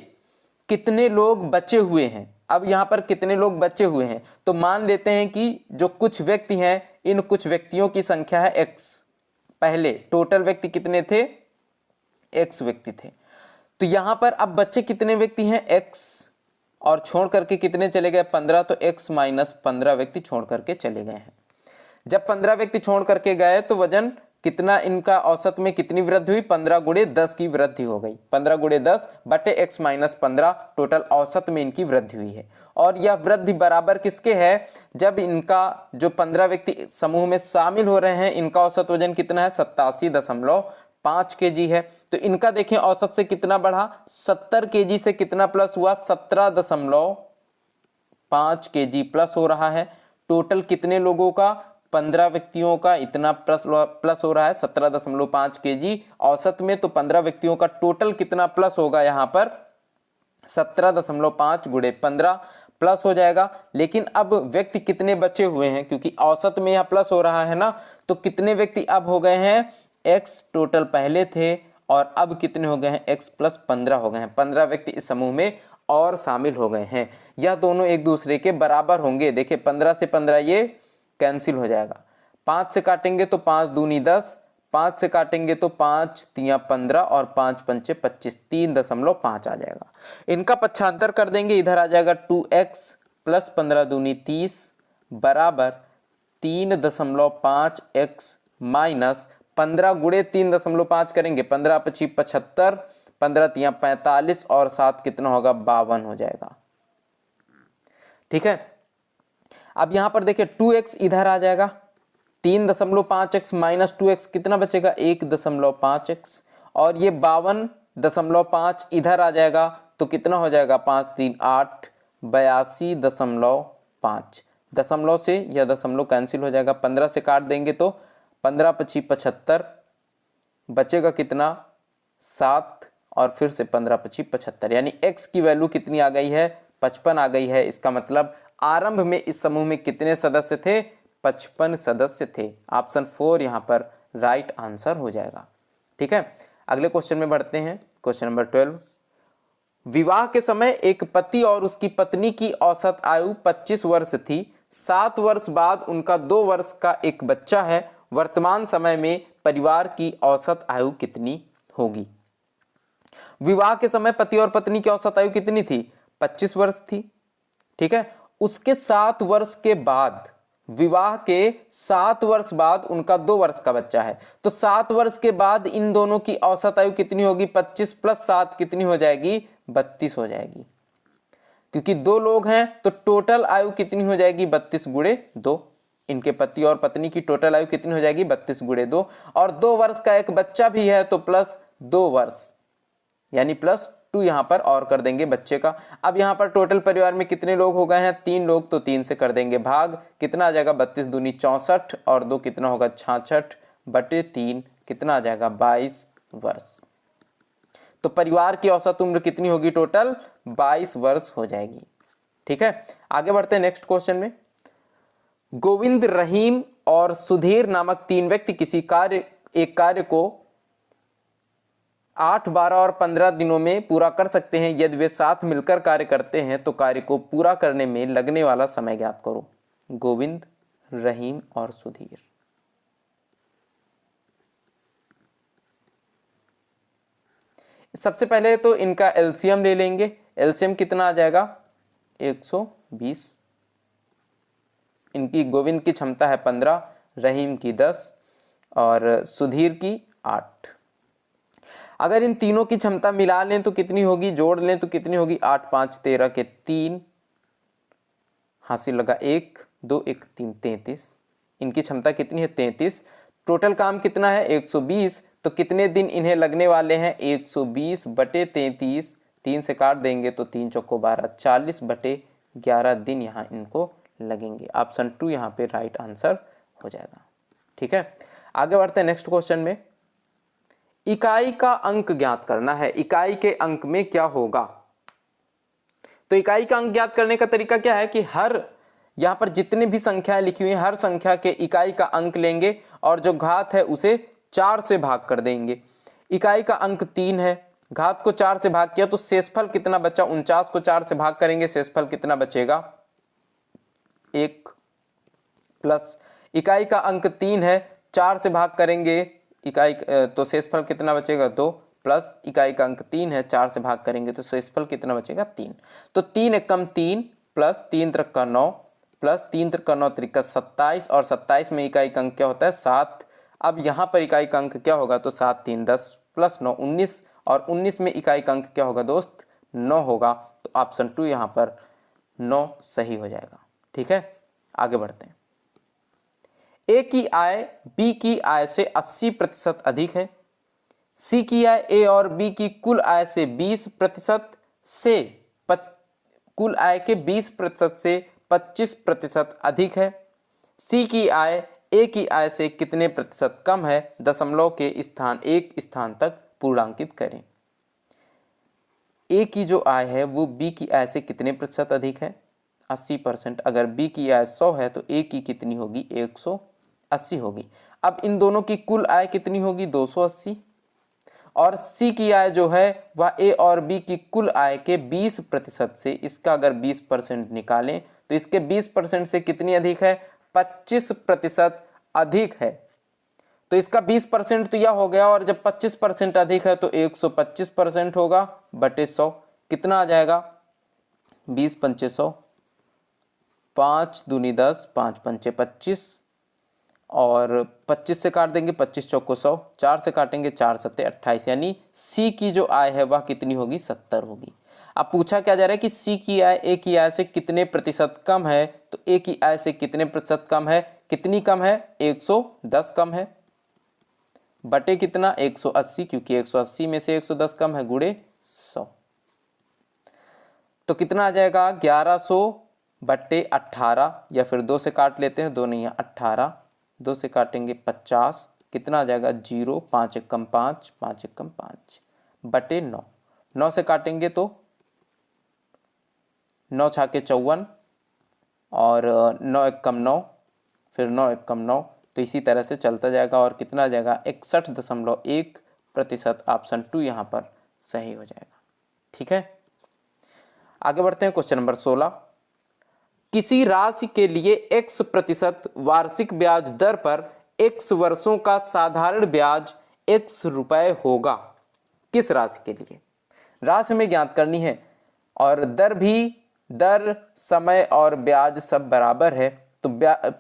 कितने लोग बचे हुए हैं। अब यहां पर कितने लोग बचे हुए हैं, तो मान लेते हैं कि जो कुछ व्यक्ति हैं, इन कुछ व्यक्तियों की संख्या है x। पहले टोटल व्यक्ति कितने थे, x व्यक्ति थे। तो यहां पर अब बच्चे कितने व्यक्ति हैं, x, और छोड़ करके कितने चले गए 15, तो x माइनस 15 व्यक्ति छोड़ करके चले गए हैं। जब 15 व्यक्ति छोड़ करके गए तो वजन कितना, इनका औसत में कितनी वृद्धि हुई, 15 गुणे 10 की वृद्धि हो गई। 15 गुणे 10 बटे x माइनस 15, टोटल औसत में इनकी वृद्धि हुई है। और यह वृद्धि बराबर किसके है, जब इनका जो 15 व्यक्ति समूह में शामिल हो रहे हैं, इनका औसत वजन कितना है 87.5 केजी है। तो इनका देखें औसत से कितना बढ़ा, 70 केजी से कितना प्लस हुआ, 17.5 केजी प्लस हो रहा है। टोटल कितने लोगों का, 15 व्यक्तियों का इतना प्लस हो रहा है 17.5 केजी औसत में। तो 15 व्यक्तियों का टोटल कितना प्लस होगा, यहां पर 17.5 गुणे 15 प्लस हो जाएगा। लेकिन अब व्यक्ति कितने बचे हुए हैं, क्योंकि औसत में यह प्लस हो रहा है ना, तो कितने व्यक्ति अब हो गए हैं, x टोटल पहले थे और अब कितने हो गए हैं, x प्लस 15 हो गए हैं। 15 व्यक्ति इस समूह में और शामिल हो गए हैं। यह दोनों एक दूसरे के बराबर होंगे। देखिए 15 से 15 ये कैंसिल हो जाएगा, 5 से काटेंगे तो 5 दूनी 10, 5 से काटेंगे तो 5 तिया 15 और 5 पंचे 25, 3.5 आ जाएगा। इनका पक्षांतर कर देंगे, इधर आ जाएगा 2x प्लस 15 दूनी 30 बराबर 3.5x माइनस 15 गुणे 3.5 करेंगे, 15 पची 75, 15 तिया 45 और 7 कितना होगा 52 हो जाएगा। ठीक है, अब यहां पर देखिए 2x इधर आ जाएगा, 3.5x माइनस 2x कितना बचेगा 1.5x, और ये 52.5 इधर आ जाएगा तो कितना हो जाएगा 5 3 8, 82.5। दशमलव से यह दशमलव कैंसिल हो जाएगा, 15 से काट देंगे तो 15 पची 75, बचेगा कितना 7 और फिर से 15 पची 75, यानी x की वैल्यू कितनी आ गई है 55 आ गई है। इसका मतलब आरंभ में इस समूह में कितने सदस्य थे, 55 सदस्य थे। ऑप्शन 4 यहां पर राइट आंसर हो जाएगा। ठीक है, अगले क्वेश्चन में बढ़ते हैं। क्वेश्चन नंबर 12, विवाह के समय एक पति और उसकी पत्नी की औसत आयु 25 वर्ष थी, 7 वर्ष बाद उनका 2 वर्ष का एक बच्चा है। वर्तमान समय में परिवार की औसत आयु कितनी होगी? विवाह के समय पति और पत्नी की औसत आयु कितनी थी? 25 वर्ष थी। ठीक है, उसके 7 वर्ष के बाद, विवाह के 7 वर्ष बाद उनका 2 वर्ष का बच्चा है, तो 7 वर्ष के बाद इन दोनों की औसत आयु कितनी होगी? 25 + 7 कितनी हो जाएगी? 32 हो जाएगी। क्योंकि 2 लोग हैं तो टोटल आयु कितनी हो जाएगी? 32 × 2। इनके पति और पत्नी की टोटल आयु कितनी हो जाएगी? 32 × 2। और 2 वर्ष का एक बच्चा भी है तो +2 वर्ष, यानी +2 यहां पर और कर देंगे बच्चे का। अब यहां पर टोटल परिवार में कितने लोग हो गए हैं? 3 लोग, तो 3 से कर देंगे भाग। कितना आ जाएगा? 32 दूनी 64 और 2 कितना होगा? 66/3 कितना आ जाएगा? 22 वर्ष। तो परिवार की औसत उम्र कितनी होगी? टोटल 22 वर्ष हो जाएगी। ठीक है, आगे बढ़ते हैं नेक्स्ट क्वेश्चन में। गोविंद, रहीम और सुधीर नामक 3 व्यक्ति किसी एक कार्य को 8, 12 और 15 दिनों में पूरा कर सकते हैं। यदि वे साथ मिलकर कार्य करते हैं तो कार्य को पूरा करने में लगने वाला समय ज्ञात करो। गोविंद, रहीम और सुधीर। सबसे पहले तो इनका एलसीएम ले लेंगे। एलसीएम कितना आ जाएगा? 120। इनकी गोविंद की क्षमता है 15, रहीम की 10 और सुधीर की 8। अगर इन तीनों की क्षमता मिला लें तो कितनी होगी? जोड़ लें तो कितनी होगी? 8, 5, 13 के 3, हासिल लगा 1, 2, 1, 3, 33। इनकी क्षमता कितनी है? 33। टोटल काम कितना है? 120। तो कितने दिन इन्हें लगने वाले हैं? 120/33। 3 से काट देंगे तो 3 चौको 12, 40/11 दिन यहाँ इनको लगेंगे। ऑप्शन 2 यहाँ पे राइट आंसर हो जाएगा। ठीक है, आगे बढ़ते हैं नेक्स्ट क्वेश्चन में। इकाई का अंक ज्ञात करना है। इकाई के अंक में क्या होगा? तो इकाई का अंक ज्ञात करने का तरीका क्या है कि हर यहां पर जितने भी संख्याएं लिखी हुई हैं, हर संख्या के इकाई का अंक लेंगे और जो घात है उसे 4 से भाग कर देंगे। इकाई का अंक 3 है, घात को 4 से भाग किया तो शेषफल कितना बचा? 49 को 4 से भाग करेंगे, शेषफल कितना बचेगा? 1 प्लस इकाई का अंक 3 है, 4 से भाग करेंगे इकाई तो शेषफल कितना बचेगा? 2 प्लस इकाई का अंक 3 है, 4 से भाग करेंगे तो शेषफल कितना बचेगा? 3। तो 3 एकम 3 प्लस 3 त्रिक का 9 प्लस 3 त्रिक का 9 त्रिक का 27 और 27 में इकाई का अंक क्या होता है? 7। अब यहाँ पर इकाई का अंक क्या होगा? तो 7, 3, 10 प्लस 9, 19 और 19 में इकाई का अंक क्या होगा दोस्त? 9 होगा। तो ऑप्शन 2 यहाँ पर 9 सही हो जाएगा। ठीक है, आगे बढ़ते हैं। ए की आय बी की आय से 80% अधिक है। सी की आय ए और बी की कुल आय से 20% से कुल आय के 20% से 25% अधिक है। सी की आय ए की आय से कितने प्रतिशत कम है? दशमलव के स्थान एक स्थान तक पूर्णांकित करें। ए की जो आय है वो बी की आय से कितने प्रतिशत अधिक है? 80%। अगर बी की आय 100 है तो ए की कितनी होगी? 180 होगी। अब इन दोनों की कुल आय कितनी होगी? 280। और सी की आय जो है वह ए और बी की कुल आय के 20% से, इसका अगर 20% निकालें तो इसके 20% से कितनी अधिक है? 25% अधिक है। तो इसका 20% तो यह हो गया, और जब 25% अधिक है तो 125% होगा बटे 100। कितना आ जाएगा? 20 पंचे 100, 5 दूनी 10, 5 पंचे 25 और 25 से काट देंगे, 25 चौको 100, 4 से काटेंगे 4 सत्ते 28, यानी सी की जो आय है वह कितनी होगी? 70 होगी। अब पूछा क्या जा रहा है कि सी की आय ए की आय से कितने प्रतिशत कम है? तो ए की आय से कितने प्रतिशत कम है? कितनी कम है? 110 कम है बटे कितना? 180, क्योंकि 180 में से 110 कम है गुणे 100। तो कितना आ जाएगा? 1100/18, या फिर 2 से काट लेते हैं, 2 नहीं है 18, 2 से काटेंगे 50, कितना आ जाएगा? 0, 5 एकम 5, 5 एकम 5 बटे 9। 9 से काटेंगे तो 9 छाके 54 और 9 एकम 9, फिर 9 एकम 9, तो इसी तरह से चलता जाएगा और कितना आ जाएगा? 61.1%। ऑप्शन 2 यहाँ पर सही हो जाएगा। ठीक है, आगे बढ़ते हैं क्वेश्चन नंबर 16। किसी राशि के लिए x% वार्षिक ब्याज दर पर x वर्षों का साधारण ब्याज x रुपए होगा। किस राशि के लिए? राशि हमें ज्ञात करनी है और दर भी, दर, समय और ब्याज सब बराबर है तो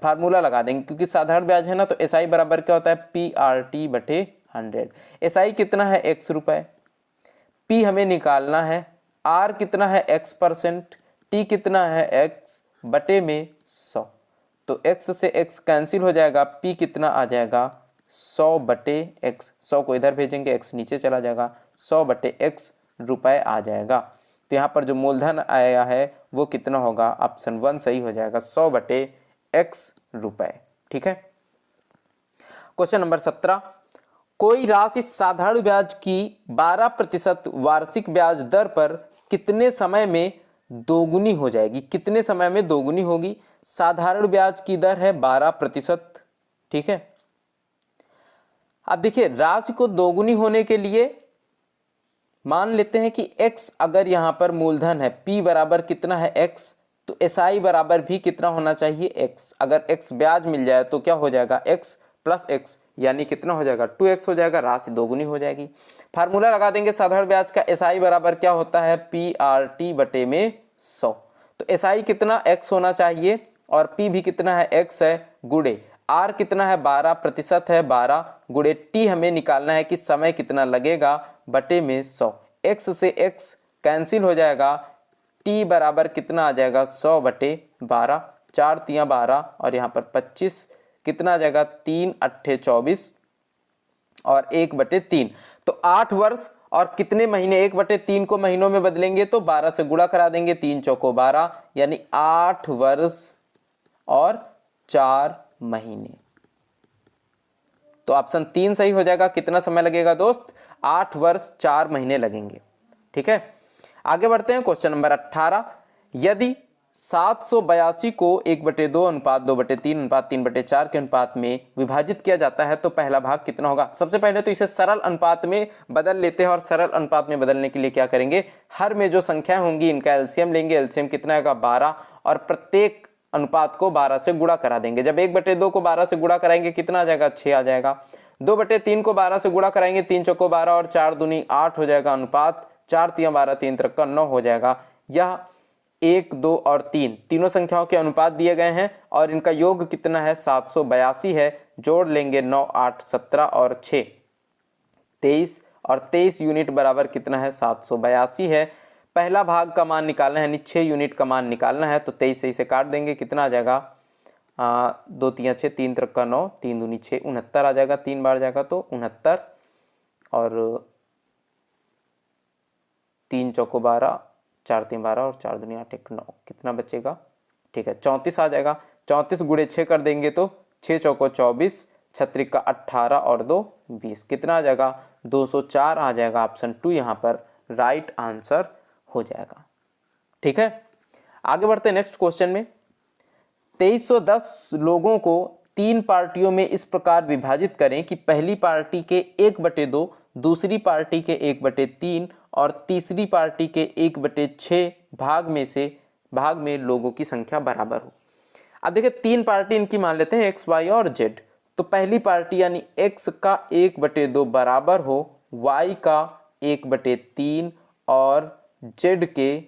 फार्मूला लगा देंगे, क्योंकि साधारण ब्याज है ना, तो SI बराबर क्या होता है PRT/100। SI कितना है x रुपए, P हमें निकालना है, R कितना है x%, T कितना है x बटे में 100। तो x से x कैंसिल हो जाएगा, P कितना आ जाएगा 100 बटे x, 100 को इधर भेजेंगे x नीचे चला जाएगा, 100 बटे x रुपए आ जाएगा। तो यहाँ पर जो मूलधन आया है वो कितना होगा, ऑप्शन 1 सही हो जाएगा, 100 बटे x रुपए। ठीक है। क्वेश्चन नंबर 17, कोई राशि साधारण ब्याज की 12% वार्षिक ब्याज दर पर कितने समय में दोगुनी हो जाएगी? कितने समय में दोगुनी होगी? साधारण ब्याज की दर है 12%। ठीक है। अब देखिए, राशि को दोगुनी होने के लिए मान लेते हैं कि x अगर यहां पर मूलधन है, p बराबर कितना है x, तो SI बराबर भी कितना होना चाहिए x। अगर x ब्याज मिल जाए तो क्या हो जाएगा x प्लस x, यानी कितना हो जाएगा 2x हो जाएगा, राशि दोगुनी हो जाएगी। फार्मूला लगा देंगे साधारण ब्याज का, SI बराबर क्या होता है PRT बटे में 100। तो SI कितना x होना चाहिए और P भी कितना है x है, गुड़े R कितना है 12% है, 12 गुड़े T हमें निकालना है कि समय कितना लगेगा बटे में 100। x से x कैंसिल हो जाएगा, T बराबर कितना आ जाएगा 100 बटे 12, 4 तियाँ 12 और यहाँ पर 25 कितना आ जाएगा 3 अट्ठे 24 और 1 बटे 3। तो 8 वर्ष और कितने महीने, 1 बटे 3 को महीनों में बदलेंगे तो 12 से गुणा करा देंगे, 3 चौको 12 यानी 8 वर्ष और 4 महीने। तो ऑप्शन 3 सही हो जाएगा। कितना समय लगेगा दोस्त? 8 वर्ष 4 महीने लगेंगे। ठीक है। आगे बढ़ते हैं। क्वेश्चन नंबर 18, यदि 782 को 1/2 अनुपात 2/3 अनुपात 3/4 के अनुपात में विभाजित किया जाता है तो पहला भाग कितना होगा? सबसे पहले तो इसे सरल अनुपात में बदल लेते हैं और सरल अनुपात में बदलने के लिए क्या करेंगे, हर में जो संख्या होंगी इनका एलसीएम लेंगे। एलसीएम कितना आएगा 12 और प्रत्येक अनुपात को 12 से गुणा करा देंगे। जब 1/2 को 12 से गुणा कराएंगे कितना आ जाएगा 6 आ जाएगा। 2/3 को 12 से गुणा कराएंगे, 3 चौको 12 और 4 दूनी 8 हो जाएगा अनुपात, 4 तियाँ 12 3 त्रिक 9 हो जाएगा। यह 1 2 और 3 तीनों संख्याओं के अनुपात दिए गए हैं और इनका योग कितना है 782 है। जोड़ लेंगे 9 8 17 और 6 23 और 23 यूनिट बराबर कितना है 782 है। पहला भाग का मान निकालना है, यानी 6 यूनिट का मान निकालना है। तो 23 से इसे काट देंगे, कितना आ जाएगा 2 तियाँ 6 3 त्रिक 9 3 दूनी 6 69 आ जाएगा। 3 बार जाएगा तो 69 और 3 चौको 12 4 3 12 और 4 दूनी 8 1 9 कितना बचेगा? ठीक है 34 आ जाएगा। 34 गुणे 6 कर देंगे तो 6 चौको 24 छत्रिक का 18 और 2 20 कितना आ जाएगा 204 आ जाएगा। ऑप्शन 2 यहाँ पर राइट आंसर हो जाएगा। ठीक है। आगे बढ़ते हैं नेक्स्ट क्वेश्चन में। 2310 लोगों को 3 पार्टियों में इस प्रकार विभाजित करें कि पहली पार्टी के 1/2, दूसरी पार्टी के 1/3 और तीसरी पार्टी के 1/6 भाग में लोगों की संख्या बराबर हो। अब देखिए 3 पार्टी इनकी मान लेते हैं x, y और z। तो पहली पार्टी यानी x का 1/2 बराबर हो y का 1/3 और z के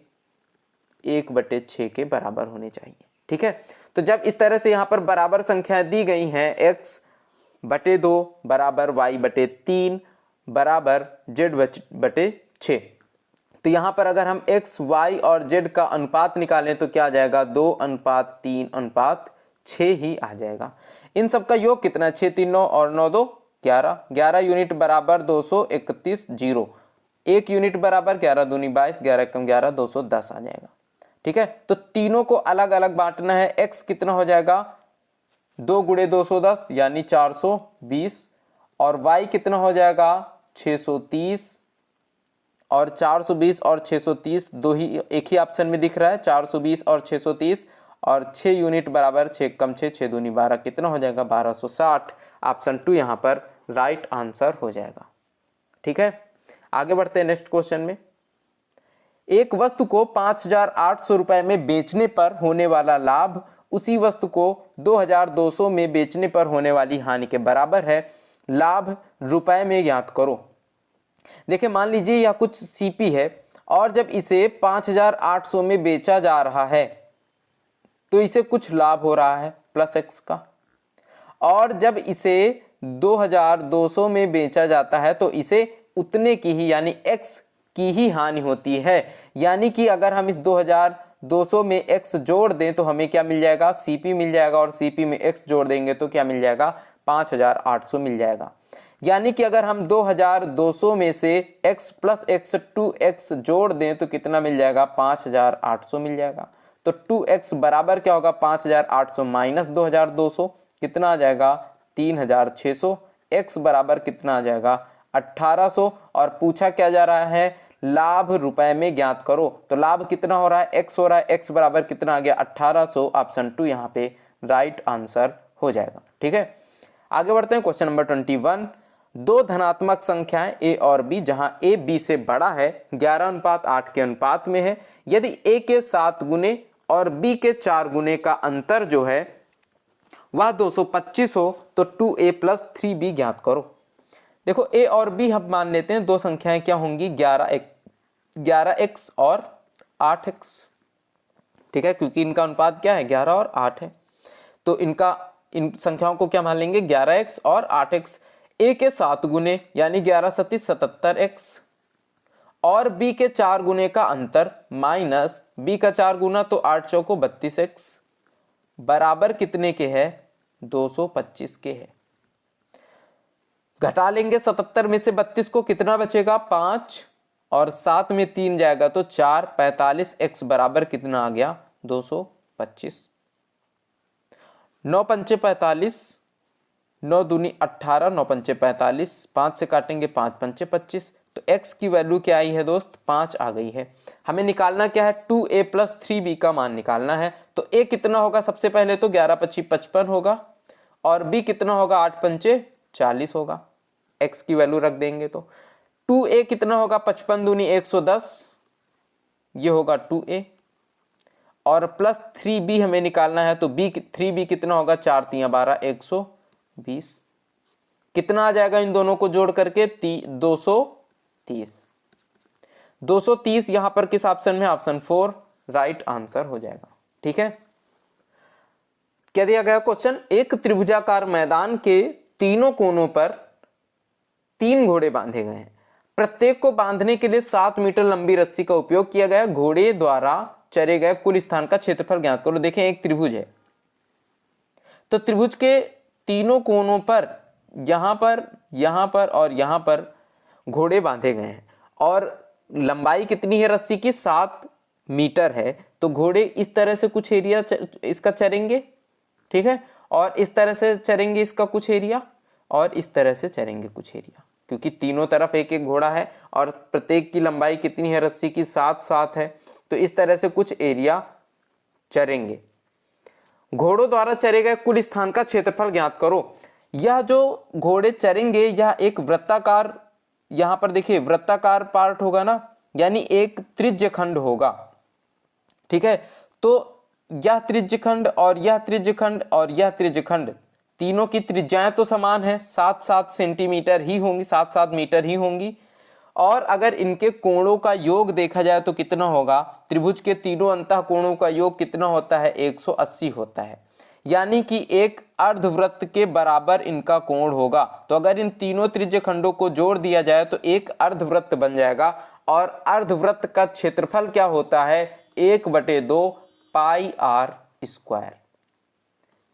1/6 के बराबर होने चाहिए। ठीक है। तो जब इस तरह से यहाँ पर बराबर संख्याएं दी गई हैं, x/2 बराबर y/3 बराबर z/6, तो यहाँ पर अगर हम x, y और z का अनुपात निकालें तो क्या आ जाएगा 2:3:6 ही आ जाएगा। इन सब का योग कितना 6 3 9 और 9 2 11, 11 यूनिट बराबर 231 0, 1 यूनिट बराबर 11 दूनी 22, 11 कम 11 210 आ जाएगा। ठीक है। तो तीनों को अलग अलग बांटना है। x कितना हो जाएगा 2 गुणे 210 यानी 420 और y कितना हो जाएगा 630 और 420 और 630 दो ही एक ही ऑप्शन में दिख रहा है 420 और 630 और 6 यूनिट बराबर 6 कम 6 6 दूनी 12 कितना हो जाएगा 1260। ऑप्शन 2 यहाँ पर राइट आंसर हो जाएगा। ठीक है। आगे बढ़ते हैं नेक्स्ट क्वेश्चन में। एक वस्तु को 5,800 रुपए में बेचने पर होने वाला लाभ उसी वस्तु को 2,200 में बेचने पर होने वाली हानि के बराबर है। लाभ रुपए में ज्ञात करो। देखिए मान लीजिए यह कुछ सीपी है और जब इसे 5,800 में बेचा जा रहा है तो इसे कुछ लाभ हो रहा है प्लस एक्स का, और जब इसे 2,200 में बेचा जाता है तो इसे उतने की ही यानी एक्स की ही हानि होती है। यानी कि अगर हम इस 2,200 में एक्स जोड़ दें तो हमें क्या मिल जाएगा, सीपी मिल जाएगा, और सीपी में एक्स जोड़ देंगे तो क्या मिल जाएगा, 5,800 मिल जाएगा। यानी कि अगर हम 2,200 में से x प्लस एक्स 2x जोड़ दें तो कितना मिल जाएगा, 5,800 मिल जाएगा। तो 2x बराबर क्या होगा, 5,800 माइनस 2,200 कितना आ जाएगा, 3,600। x बराबर कितना आ जाएगा, 1,800। और पूछा क्या जा रहा है, लाभ रुपए में ज्ञात करो। तो लाभ कितना हो रहा है, x हो रहा है, x बराबर कितना आ गया, 1,800। ऑप्शन 2 यहाँ पे राइट आंसर हो जाएगा। ठीक है, आगे बढ़ते हैं। क्वेश्चन नंबर 21, दो धनात्मक संख्याएं a और b जहां a b से बड़ा है 11:8 के अनुपात में है। यदि a के 7 गुने और b के 4 गुने का अंतर जो है वह 225 हो तो 2a प्लस 3b ज्ञात करो। देखो a और b हम मान लेते हैं, दो संख्याएं क्या होंगी, 11x और 8x। ठीक है, क्योंकि इनका अनुपात क्या है, 11 और 8 है, तो इन संख्याओं को क्या मान लेंगे, 11x और 8x। a के 7 गुने यानी 11 सती 77x और b के 4 गुने का अंतर माइनस b का 4 गुना तो 8 चौको 32x बराबर कितने के है, 225 के है। घटा लेंगे 77 में से 32 को, कितना बचेगा, 5 और 7 में 3 जाएगा तो 4, 45x बराबर कितना आ गया, 225। 9 पंचे 45, 9 दूनी 18, 9 पंचे 45, 5 से काटेंगे 5 पंचे 25, तो x की वैल्यू क्या आई है दोस्त, 5 आ गई है। हमें निकालना क्या है, 2a प्लस 3b का मान निकालना है। तो a कितना होगा, सबसे पहले तो 11 25 55 होगा, और b कितना होगा, 8 पंचे 40 होगा। x की वैल्यू रख देंगे तो 2a कितना होगा, 55 दूनी 110, ये होगा 2a, और प्लस 3b हमें निकालना है तो 3b कितना होगा, 4 3 12 120। कितना आ जाएगा इन दोनों को जोड़ करके, 230। 230 यहां पर किस ऑप्शन में, ऑप्शन 4 राइट आंसर हो जाएगा। ठीक है, क्या दिया गया क्वेश्चन, एक त्रिभुजाकार मैदान के तीनों कोनों पर 3 घोड़े बांधे गए हैं। प्रत्येक को बांधने के लिए 7 मीटर लंबी रस्सी का उपयोग किया गया। घोड़े द्वारा चरे गए कुल स्थान का क्षेत्रफल ज्ञात करो। देखें एक त्रिभुज है, तो त्रिभुज के तीनों कोनों पर यहां पर और यहां पर घोड़े बांधे गए हैं, और लंबाई कितनी है रस्सी की, 7 मीटर है। तो घोड़े इस तरह से कुछ एरिया इसका चरेंगे, ठीक है, और इस तरह से चरेंगे इसका कुछ एरिया, और इस तरह से चरेंगे कुछ एरिया, क्योंकि तीनों तरफ एक एक घोड़ा है और प्रत्येक की लंबाई कितनी है रस्सी की, 7 है। तो इस तरह से कुछ एरिया चरेंगे। घोड़ों द्वारा चरे गए कुल स्थान का क्षेत्रफल ज्ञात करो। यह जो घोड़े चरेंगे यह एक वृत्ताकार, यहां पर देखिए वृत्ताकार पार्ट होगा ना, यानी एक त्रिज्यखंड होगा। ठीक है, तो यह त्रिज्यखंड और यह त्रिज्यखंड और यह त्रिज्यखंड, तीनों की त्रिज्याएं तो समान है, 7-7 सेंटीमीटर ही होंगी, 7-7 मीटर ही होंगी। और अगर इनके कोणों का योग देखा जाए तो कितना होगा, त्रिभुज के तीनों अंतः कोणों का योग कितना होता है, 180 होता है। यानी कि एक अर्धवृत्त के बराबर इनका कोण होगा। तो अगर इन तीनों त्रिज्यखंडों को जोड़ दिया जाए तो एक अर्धवृत्त बन जाएगा, और अर्धवृत्त का क्षेत्रफल क्या होता है, 1/2 पाई आर स्क्वायर।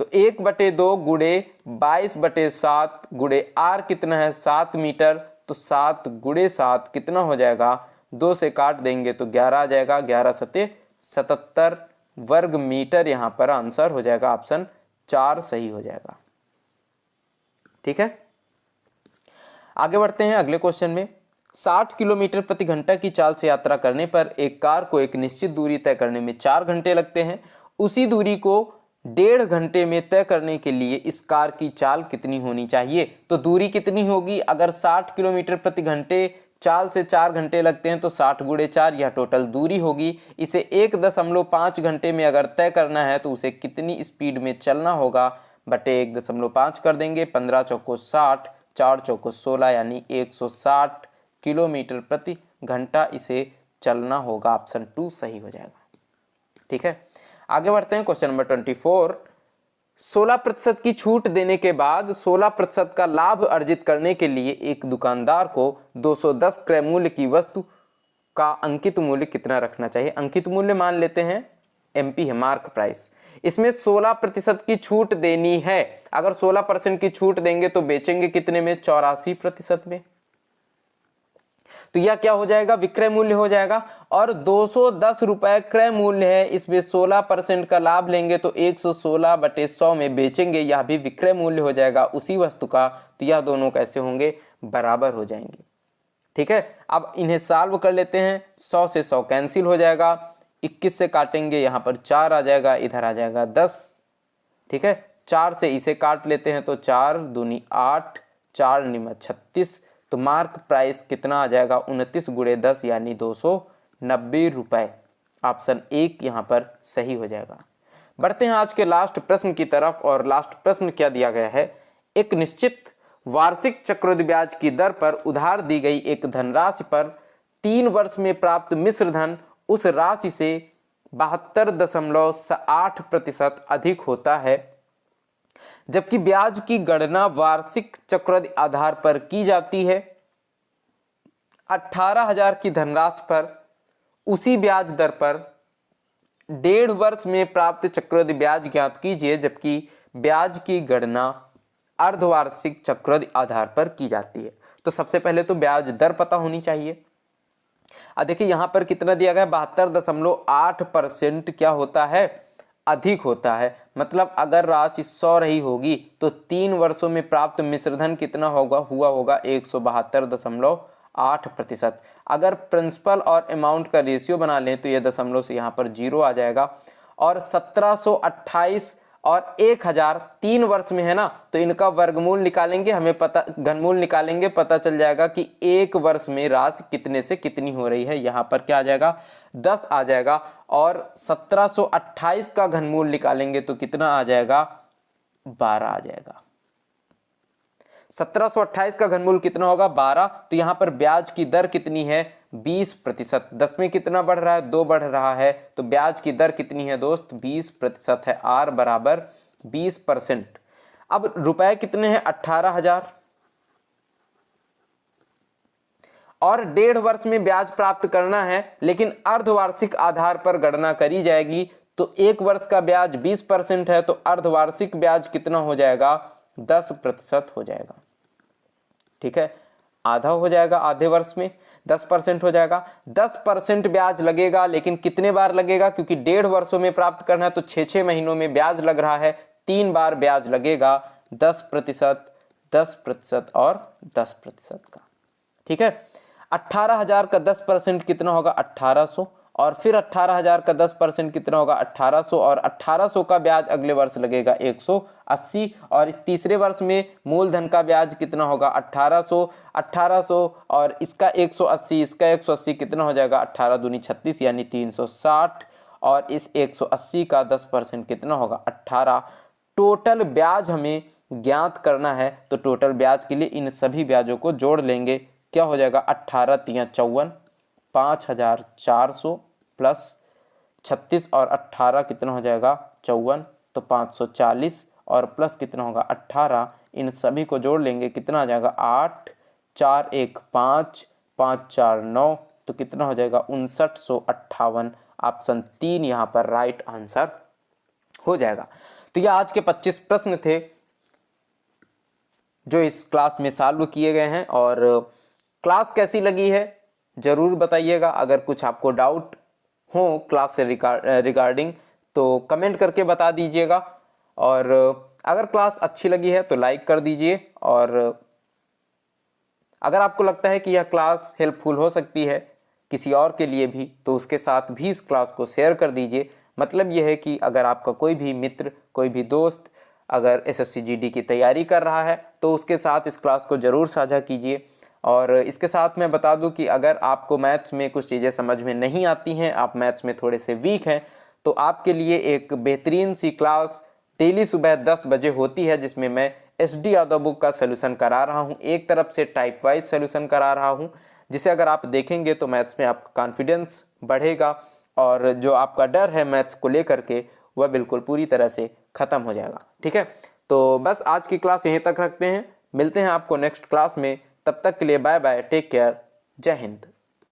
तो 1/2 गुणे 22/7 गुणे आर कितना है, 7 मीटर, तो 7 गुणे 7 कितना हो जाएगा, 2 से काट देंगे तो 11 आ जाएगा, 11 सते 77 वर्ग मीटर। यहां पर आंसर हो जाएगा ऑप्शन 4 सही हो जाएगा। ठीक है, आगे बढ़ते हैं अगले क्वेश्चन में। 60 किलोमीटर प्रति घंटा की चाल से यात्रा करने पर एक कार को एक निश्चित दूरी तय करने में 4 घंटे लगते हैं। उसी दूरी को 1.5 घंटे में तय करने के लिए इस कार की चाल कितनी होनी चाहिए। तो दूरी कितनी होगी, अगर 60 किलोमीटर प्रति घंटे चाल से 4 घंटे लगते हैं तो 60 गुणे 4 यह टोटल दूरी होगी। इसे 1.5 घंटे में अगर तय करना है तो उसे कितनी स्पीड में चलना होगा बटे 1.5 कर देंगे। 15 चौको 60, 4 चौको 16 यानी 160 किलोमीटर प्रति घंटा इसे चलना होगा। ऑप्शन 2 सही हो जाएगा। ठीक है, आगे बढ़ते हैं। क्वेश्चन नंबर 24, 16% की छूट देने के बाद 16% का लाभ अर्जित करने के लिए एक दुकानदार को 210 क्रय मूल्य की वस्तु का अंकित मूल्य कितना रखना चाहिए। अंकित मूल्य मान लेते हैं एमपी है, मार्क प्राइस। इसमें 16% की छूट देनी है। अगर 16% की छूट देंगे तो बेचेंगे कितने में, 84% में। तो यह क्या हो जाएगा, विक्रय मूल्य हो जाएगा। और 210 रुपए क्रय मूल्य है, इसमें 16% का लाभ लेंगे तो 116 बटे 100 में बेचेंगे, यह भी विक्रय मूल्य हो जाएगा उसी वस्तु का। तो यह दोनों कैसे होंगे, बराबर हो जाएंगे। ठीक है, अब इन्हें सॉल्व कर लेते हैं। 100 से 100 कैंसिल हो जाएगा, 21 से काटेंगे, यहाँ पर 4 आ जाएगा, इधर आ जाएगा 10। ठीक है, 4 से इसे काट लेते हैं तो 4 दूनी 8, 4 निमा 36। तो मार्क प्राइस कितना आ जाएगा, 29 गुणे 10 यानी 290 रुपए। ऑप्शन 1 यहाँ पर सही हो जाएगा। बढ़ते हैं आज के लास्ट प्रश्न की तरफ। और लास्ट प्रश्न क्या दिया गया है, एक निश्चित वार्षिक चक्रवृद्धि ब्याज की दर पर उधार दी गई एक धनराशि पर 3 वर्ष में प्राप्त मिश्र धन उस राशि से 72.8% अधिक होता है, जबकि ब्याज की गणना वार्षिक चक्रवृद्धि आधार पर की जाती है। 18,000 की धनराशि पर उसी ब्याज दर पर 1.5 वर्ष में प्राप्त चक्रवृद्धि ब्याज ज्ञात कीजिए, जबकि ब्याज की गणना अर्धवार्षिक चक्रवृद्धि आधार पर की जाती है। तो सबसे पहले तो ब्याज दर पता होनी चाहिए। अब देखिए यहां पर कितना दिया गया, 72.8% क्या होता है, अधिक होता है। मतलब अगर राशि 100 रही होगी तो 3 वर्षों में प्राप्त मिश्रधन कितना होगा, हुआ होगा 172.8%। अगर प्रिंसिपल और अमाउंट का रेशियो बना लें तो यह दशमलव से यहाँ पर 0 आ जाएगा। और 1728 और 1000 3 वर्ष में है ना, तो इनका वर्गमूल निकालेंगे, हमें पता, घनमूल निकालेंगे, पता चल जाएगा कि 1 वर्ष में राशि कितने से कितनी हो रही है। यहाँ पर क्या आ जाएगा, 10 आ जाएगा। और 1728 का घनमूल निकालेंगे तो कितना आ जाएगा, 12 आ जाएगा। 1728 का घनमूल कितना होगा, 12। तो यहाँ पर ब्याज की दर कितनी है, 20%। 10 में कितना बढ़ रहा है, 2 बढ़ रहा है। तो ब्याज की दर कितनी है दोस्त, 20% है। R बराबर 20%। अब रुपए कितने हैं, 18,000। और 1.5 वर्ष में ब्याज प्राप्त करना है, लेकिन अर्धवार्षिक आधार पर गणना करी जाएगी। तो 1 वर्ष का ब्याज 20% है, तो अर्धवार्षिक ब्याज कितना हो जाएगा, 10% हो जाएगा। ठीक है, आधा हो जाएगा, आधे वर्ष में 10% हो जाएगा। 10% ब्याज लगेगा, लेकिन कितने बार लगेगा, क्योंकि 1.5 वर्षों में प्राप्त करना है तो 6-6 महीनों में ब्याज लग रहा है, 3 बार ब्याज लगेगा, 10%, 10% और 10% का। ठीक है, 18,000 का 10% कितना होगा, 1800। और फिर 18,000 का 10% कितना होगा, 1800। और 1800 का ब्याज अगले वर्ष लगेगा 180। और इस तीसरे वर्ष में मूलधन का ब्याज कितना होगा, 1800 और इसका 180, इसका 180 कितना हो जाएगा, 18 दूनी 36 यानी 360। और इस 180 का 10% कितना होगा, 18। टोटल ब्याज हमें ज्ञात करना है, तो टोटल ब्याज के लिए इन सभी ब्याजों को जोड़ लेंगे। क्या हो जाएगा, 18 तिया 54, 5,400 प्लस 36 और 18 कितना हो जाएगा, 54, तो 540 और प्लस कितना होगा, 18। इन सभी को जोड़ लेंगे, कितना आ जाएगा, 8, 4, 1, 5, 5, 4, 9, तो कितना हो जाएगा, 5958। ऑप्शन 3 यहाँ पर राइट आंसर हो जाएगा। तो ये आज के 25 प्रश्न थे जो इस क्लास में सॉल्व किए गए हैं। और क्लास कैसी लगी है ज़रूर बताइएगा। अगर कुछ आपको डाउट हो क्लास से रिगार्डिंग तो कमेंट करके बता दीजिएगा। और अगर क्लास अच्छी लगी है तो लाइक कर दीजिए। और अगर आपको लगता है कि यह क्लास हेल्पफुल हो सकती है किसी और के लिए भी, तो उसके साथ भी इस क्लास को शेयर कर दीजिए। मतलब यह है कि अगर आपका कोई भी मित्र, कोई भी दोस्त अगर SSC GD की तैयारी कर रहा है तो उसके साथ इस क्लास को ज़रूर साझा कीजिए। और इसके साथ मैं बता दूं कि अगर आपको मैथ्स में कुछ चीज़ें समझ में नहीं आती हैं, आप मैथ्स में थोड़े से वीक हैं, तो आपके लिए एक बेहतरीन सी क्लास डेली सुबह 10 बजे होती है, जिसमें मैं SD यादव बुक का सोल्यूशन करा रहा हूं, एक तरफ से टाइप वाइज सोल्यूशन करा रहा हूं, जिसे अगर आप देखेंगे तो मैथ्स में आपका कॉन्फिडेंस बढ़ेगा और जो आपका डर है मैथ्स को लेकर के वह बिल्कुल पूरी तरह से ख़त्म हो जाएगा। ठीक है, तो बस आज की क्लास यहीं तक रखते हैं, मिलते हैं आपको नेक्स्ट क्लास में। तब तक के लिए बाय बाय, टेक केयर, जय हिंद।